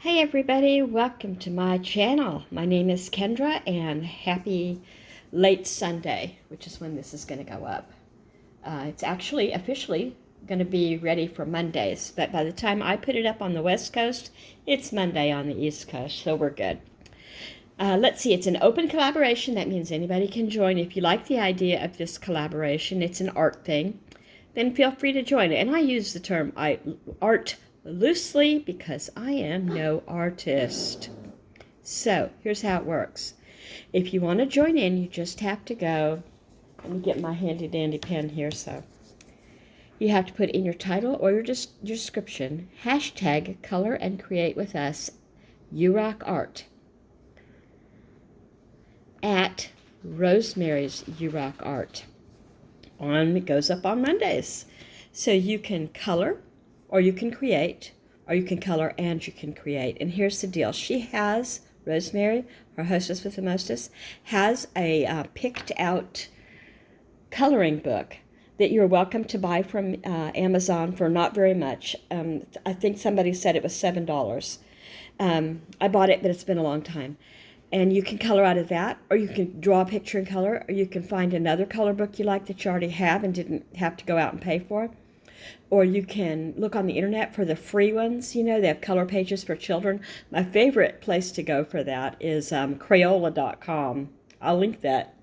Hey everybody, welcome to my channel. My name is Kendra and happy late Sunday, which is when this is going to go up. It's actually officially going to be ready for Mondays, but by the time I put it up on the West Coast, it's Monday on the East Coast, so we're good. Let's see, it's an open collaboration. That means anybody can join. If you like the idea of this collaboration, it's an art thing, then feel free to join it. And I use the term art loosely because I am no artist. So here's how it works. If you want to join in, you just have to go, let me get my handy dandy pen here. So you have to put in your title or your description, hashtag color and create with us, URockArt, at Rosemary's URockArt. It goes up on Mondays. So you can color, or you can create, or you can color and you can create. And here's the deal. She has, Rosemary, our hostess with the mostest, has a picked out coloring book that you're welcome to buy from Amazon for not very much. I think somebody said it was $7. I bought it, but it's been a long time. And you can color out of that, or you can draw a picture in color, or you can find another color book you like that you already have and didn't have to go out and pay for. Or you can look on the internet for the free ones. You know, they have color pages for children. My favorite place to go for that is Crayola.com. I'll link that,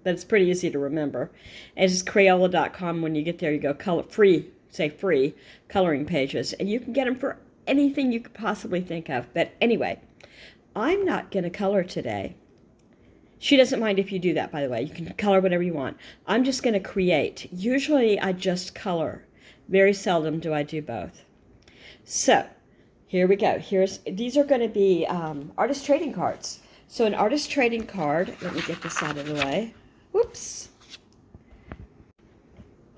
but it's pretty easy to remember. It's Crayola.com. When you get there, you go free coloring pages, and you can get them for anything you could possibly think of. But anyway, I'm not going to color today. She doesn't mind if you do that, by the way. You can color whatever you want. I'm just going to create. Usually I just color. Very seldom do I do both. So here we go. These are going to be artist trading cards. So an artist trading card, let me get this out of the way. Whoops.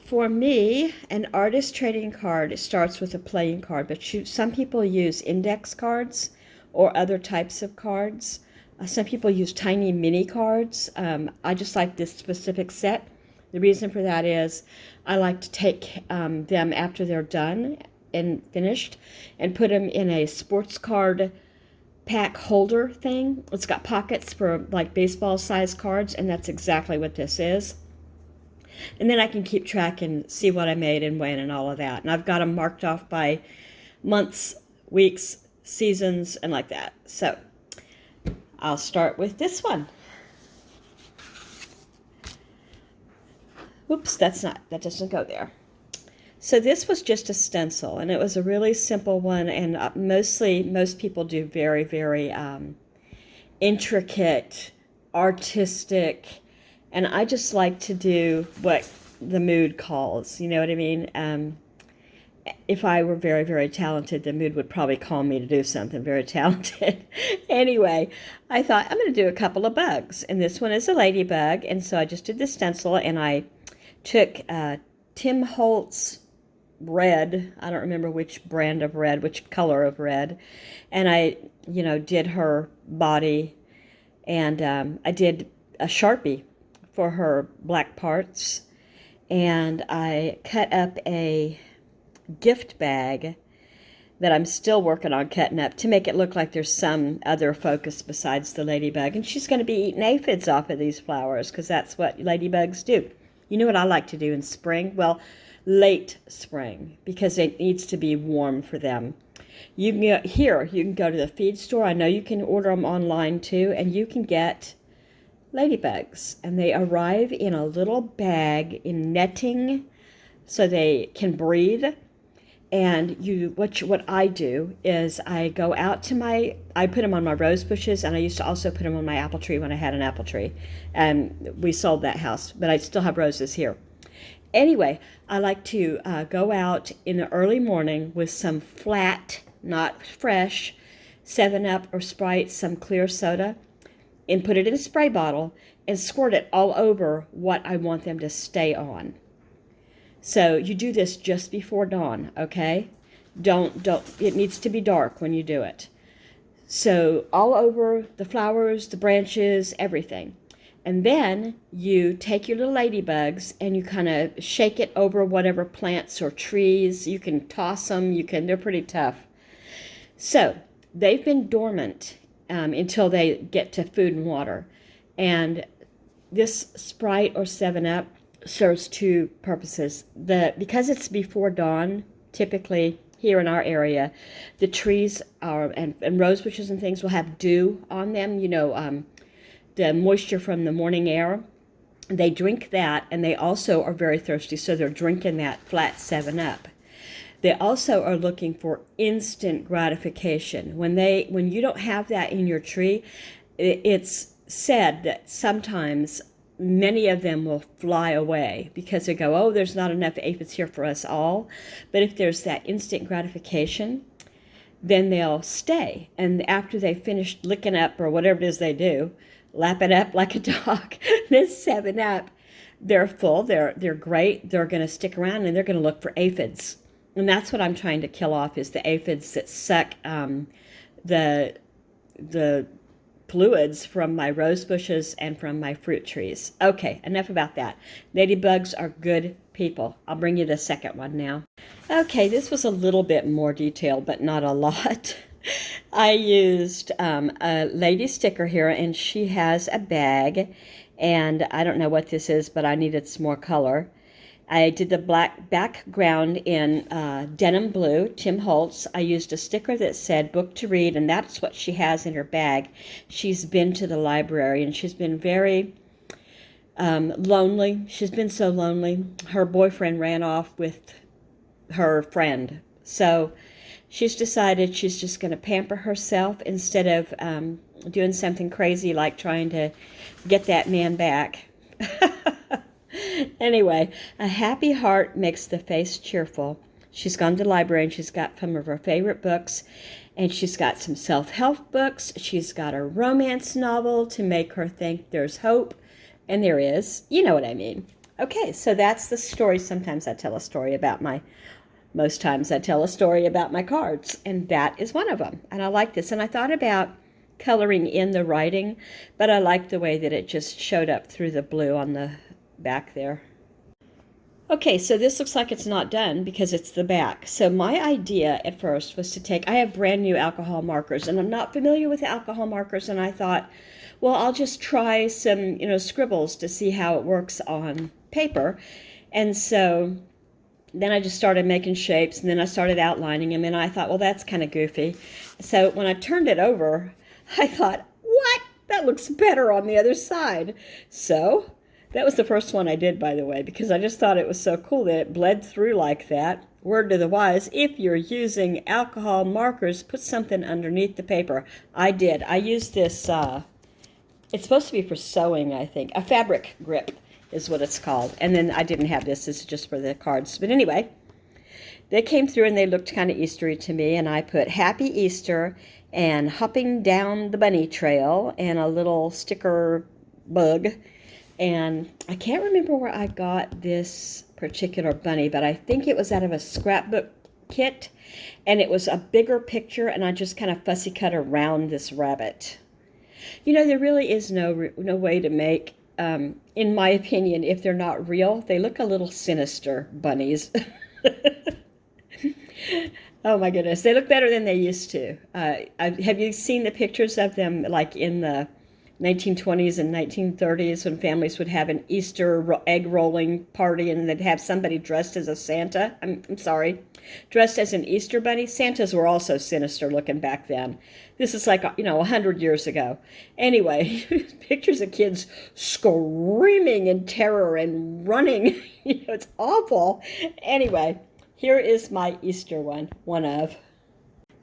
For me, an artist trading card starts with a playing card, but some people use index cards or other types of cards. Some people use tiny mini cards. I just like this specific set. The reason for that is I like to take them after they're done and finished and put them in a sports card pack holder thing. It's got pockets for like baseball size cards, and that's exactly what this is. And then I can keep track and see what I made and when and all of that. And I've got them marked off by months, weeks, seasons, and like that. So I'll start with this one. Oops, that doesn't go there. So this was just a stencil, and it was a really simple one, and most people do very, very intricate, artistic, and I just like to do what the mood calls, you know what I mean? If I were very, very talented, the mood would probably call me to do something very talented. Anyway, I thought I'm going to do a couple of bugs, and this one is a ladybug, and so I just did the stencil, and I took Tim Holtz red, I don't remember which brand of red, which color of red, and I, did her body, and I did a Sharpie for her black parts, and I cut up a gift bag that I'm still working on cutting up to make it look like there's some other focus besides the ladybug. And she's going to be eating aphids off of these flowers because that's what ladybugs do. You know what I like to do in spring? Well, late spring, because it needs to be warm for them. You can go to the feed store. I know you can order them online too, and you can get ladybugs. And they arrive in a little bag in netting so they can breathe. And what I do is I go out to I put them on my rose bushes, and I used to also put them on my apple tree when I had an apple tree. And we sold that house, but I still have roses here. Anyway, I like to go out in the early morning with some flat, not fresh, 7-Up or Sprite, some clear soda, and put it in a spray bottle and squirt it all over what I want them to stay on. So you do this just before dawn, okay? It needs to be dark when you do it. So all over the flowers, the branches, everything. And then you take your little ladybugs and you kind of shake it over whatever plants or trees. You can toss them. They're pretty tough. So they've been dormant until they get to food and water. And this Sprite or 7-Up serves two purposes. Because it's before dawn, typically here in our area, the trees are and rose bushes and things will have dew on them, the moisture from the morning air. They drink that, and they also are very thirsty, so they're drinking that flat 7-Up. They also are looking for instant gratification. When you don't have that in your tree, it's said that sometimes many of them will fly away because they go, oh, there's not enough aphids here for us all. But if there's that instant gratification, then they'll stay. And after they've finished licking up or whatever it is they do, lap it up like a dog, this 7-Up, they're full, they're great, they're going to stick around, and they're going to look for aphids. And that's what I'm trying to kill off, is the aphids that suck the fluids from my rose bushes and from my fruit trees. Okay, enough about that. Ladybugs are good people. I'll bring you the second one now. Okay, this was a little bit more detailed, but not a lot. I used a lady sticker here, and she has a bag, and I don't know what this is, but I needed some more color. I did the black background in denim blue, Tim Holtz. I used a sticker that said book to read, and that's what she has in her bag. She's been to the library, and she's been very lonely. She's been so lonely. Her boyfriend ran off with her friend. So she's decided she's just going to pamper herself instead of doing something crazy like trying to get that man back. Anyway, a happy heart makes the face cheerful. She's gone to the library and she's got some of her favorite books, and she's got some self-help books. She's got a romance novel to make her think there's hope, and there is. You know what I mean. Okay, so that's the story. Sometimes I tell a story about most times I tell a story about my cards, and that is one of them. And I like this. And I thought about coloring in the writing, but I liked the way that it just showed up through the blue on the back there. Okay, so this looks like it's not done because it's the back. So my idea at first was I have brand new alcohol markers, and I'm not familiar with alcohol markers, and I thought, well, I'll just try some, scribbles to see how it works on paper. And so then I just started making shapes, and then I started outlining them, and I thought, well, that's kind of goofy. So when I turned it over, I thought, what? That looks better on the other side. So that was the first one I did, by the way, because I just thought it was so cool that it bled through like that. Word to the wise, if you're using alcohol markers, put something underneath the paper. I did. I used this, it's supposed to be for sewing, I think. A fabric grip is what it's called. And then I didn't have this. This is just for the cards. But anyway, they came through and they looked kind of Eastery to me. And I put Happy Easter and Hopping Down the Bunny Trail and a little sticker bug. And I can't remember where I got this particular bunny, but I think it was out of a scrapbook kit, and it was a bigger picture, and I just kind of fussy cut around this rabbit. There really is no way to make, in my opinion, if they're not real, they look a little sinister, bunnies. Oh my goodness, they look better than they used to. Have you seen the pictures of them like in the 1920s and 1930s when families would have an Easter egg rolling party and they'd have somebody dressed as a Santa? I'm sorry, dressed as an Easter bunny? Santas were also sinister looking back then. This is like, 100 years ago. Anyway, pictures of kids screaming in terror and running. It's awful. Anyway, here is my Easter one of.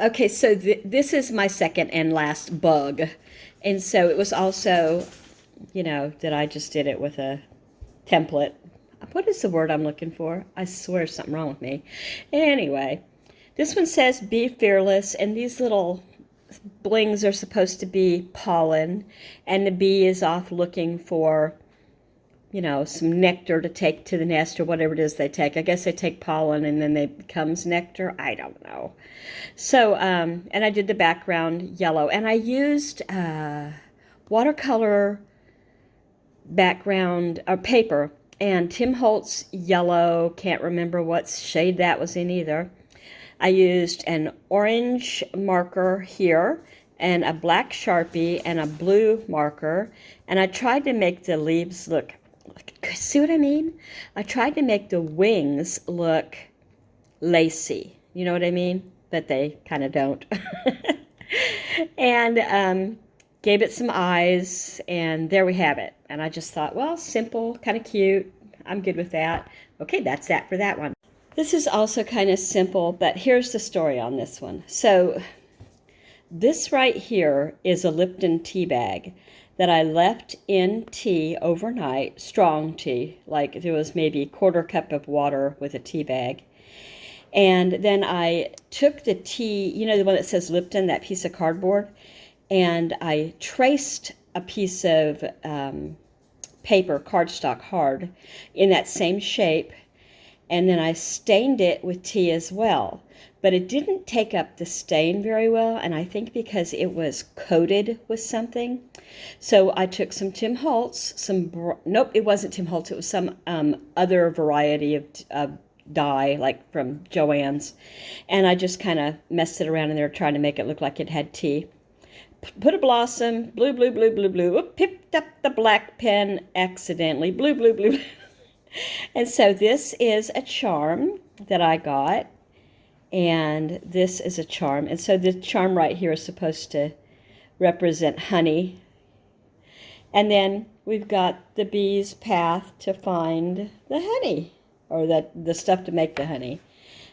Okay, so this is my second and last bug. And so it was also, that I just did it with a template. What is the word I'm looking for? I swear there's something wrong with me. Anyway, this one says be fearless, and these little blings are supposed to be pollen, and the bee is off looking for, some nectar to take to the nest or whatever it is they take. I guess they take pollen and then it becomes nectar. I don't know. So, and I did the background yellow, and I used watercolor background or paper, and Tim Holtz yellow, can't remember what shade that was in either. I used an orange marker here and a black Sharpie and a blue marker, and I tried to make the leaves look, see what I mean? I tried to make the wings look lacy. You know what I mean? But they kind of don't. And gave it some eyes, and there we have it. And I just thought, well, simple, kind of cute. I'm good with that. Okay, that's that for that one. This is also kind of simple, but here's the story on this one. So this right here is a Lipton tea bag that I left in tea overnight, strong tea, like there was maybe a quarter cup of water with a tea bag. And then I took the tea, you know, the one that says Lipton, that piece of cardboard, and I traced a piece of paper, cardstock hard, in that same shape, and then I stained it with tea as well. But it didn't take up the stain very well, and I think because it was coated with something. So I took some Tim Holtz, nope, it wasn't Tim Holtz, it was some other variety of dye, like from Joann's, and I just kind of messed it around in there trying to make it look like it had tea. Put a blossom, blue, blue, blue, blue, blue. Oop, picked up the black pen accidentally, blue, blue, blue, blue. And so this is a charm that I got, and this is a charm. And so the charm right here is supposed to represent honey. And then we've got the bee's path to find the honey, or the stuff to make the honey.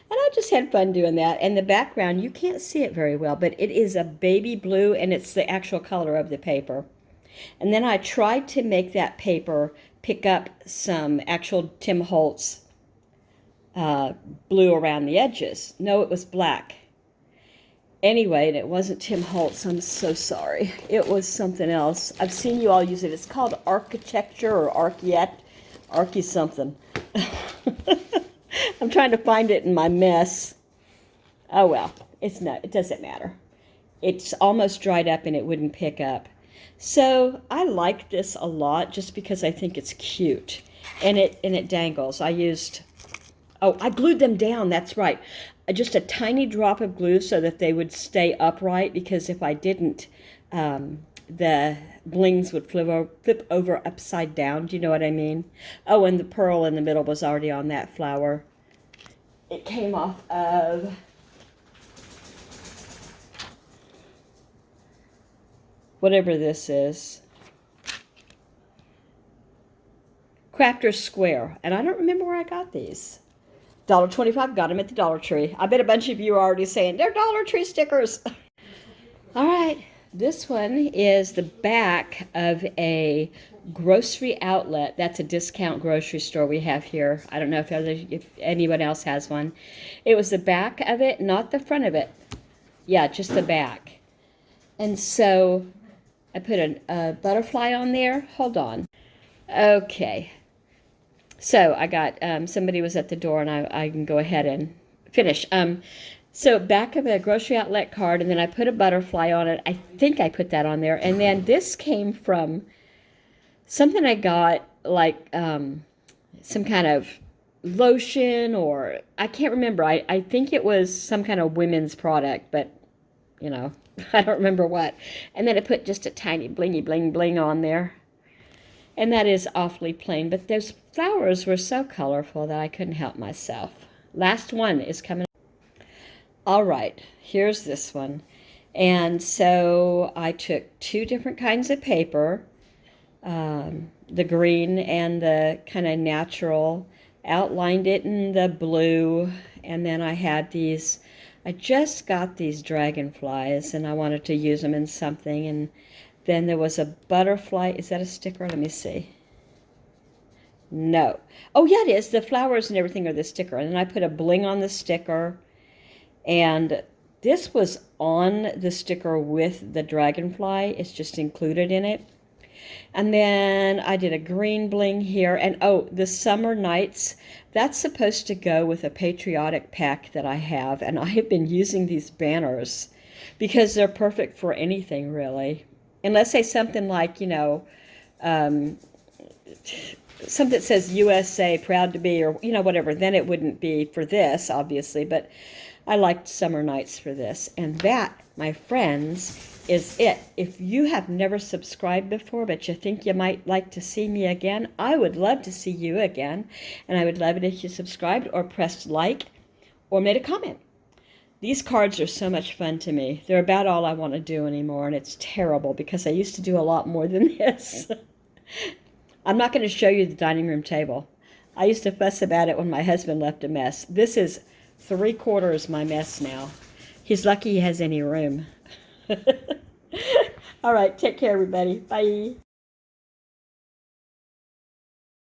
And I just had fun doing that. And the background, you can't see it very well, but it is a baby blue, and it's the actual color of the paper. And then I tried to make that paper pick up some actual Tim Holtz blue around the edges. No, it was black. Anyway, and it wasn't Tim Holtz. I'm so sorry. It was something else. I've seen you all use it. It's called Architecture or Archie something. I'm trying to find it in my mess. Oh well, it doesn't matter. It's almost dried up and it wouldn't pick up. So I like this a lot just because I think it's cute. And it dangles. I glued them down, that's right. Just a tiny drop of glue so that they would stay upright, because if I didn't, the blings would flip over upside down. Do you know what I mean? Oh, and the pearl in the middle was already on that flower. It came off of whatever this is. Crafter's Square. And I don't remember where I got these. $1.25, got them at the Dollar Tree. I bet a bunch of you are already saying, they're Dollar Tree stickers. All right. This one is the back of a grocery outlet. That's a discount grocery store we have here. I don't know if anyone else has one. It was the back of it, not the front of it. Yeah, just the back. And so I put a butterfly on there. Hold on. Okay. So I got, somebody was at the door, and I can go ahead and finish. So back of a grocery outlet card, and then I put a butterfly on it. I think I put that on there. And then this came from something I got, like some kind of lotion, or I can't remember. I think it was some kind of women's product, but, you know, I don't remember what. And then I put just a tiny blingy bling bling on there. And that is awfully plain, but those flowers were so colorful that I couldn't help myself. Last one is coming. All right, here's this one. And so I took two different kinds of paper, the green and the kind of natural, outlined it in the blue, and then I had these, I just got these dragonflies, and I wanted to use them in something, and then there was a butterfly. Is that a sticker? Let me see. No. Oh, yeah, it is. The flowers and everything are the sticker. And then I put a bling on the sticker. And this was on the sticker with the dragonfly. It's just included in it. And then I did a green bling here. And, oh, the summer nights, that's supposed to go with a patriotic pack that I have. And I have been using these banners because they're perfect for anything, really. Unless say something like, you know, something that says USA, proud to be, or, you know, whatever. Then it wouldn't be for this, obviously. But I liked summer nights for this. And that, my friends, is it. If you have never subscribed before, but you think you might like to see me again, I would love to see you again. And I would love it if you subscribed or pressed like or made a comment. These cards are so much fun to me. They're about all I want to do anymore, and it's terrible because I used to do a lot more than this. I'm not going to show you the dining room table. I used to fuss about it when my husband left a mess. This is 3/4 my mess now. He's lucky he has any room. All right, take care, everybody. Bye.